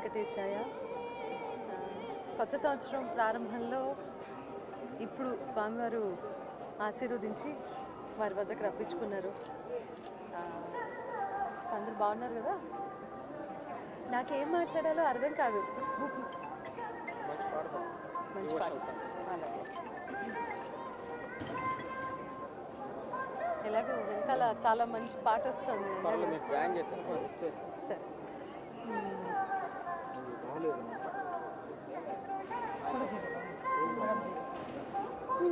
వెంకటేశాయ. కొత్త సంవత్సరం ప్రారంభంలో ఇప్పుడు స్వామివారు ఆశీర్వదించి వారి వద్దకు రప్పించుకున్నారు. సో అందరు బాగున్నారు కదా? నాకేం మాట్లాడాలో అర్థం కాదు. మంచి పాట అలాగే. ఎలాగో వెనకాల చాలా మంచి పాట వస్తుంది. సరే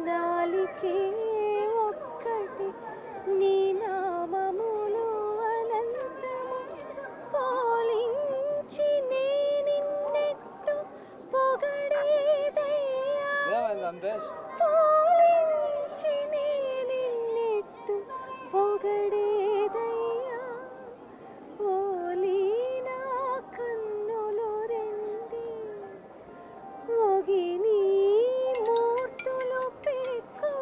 నాలికే ఒక్కటి నీ నామములు అనంతము పోలించి నిన్నెట్టు పొగడేదయ్యా పోలించి నిన్నెట్టు పొగడేదయ్యా ఓలి నా కన్నులు రెండి ఒగిని మూర్తులు పెక్కు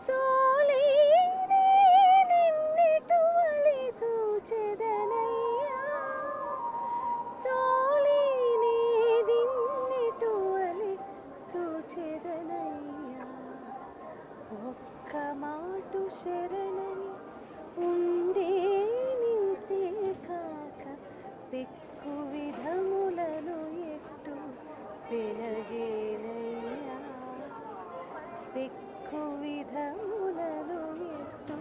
సోలి నిన్నెటు వలి చూచెదనయ్యా సోలి నిన్నెటు వలి చూచెదనయ్యా ఒక్క మాటు శరణని ఉండే నింతే కాక పెక్కు విధములను ఎట్టు పెనగేనయ్యా పెక్కు విధములను ఎట్టు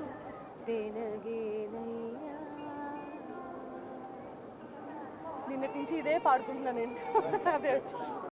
పెనగేనయ్యా. నిన్నటి నుంచి ఇదే పాడుకుంటున్నాను నేను. అదే వచ్చి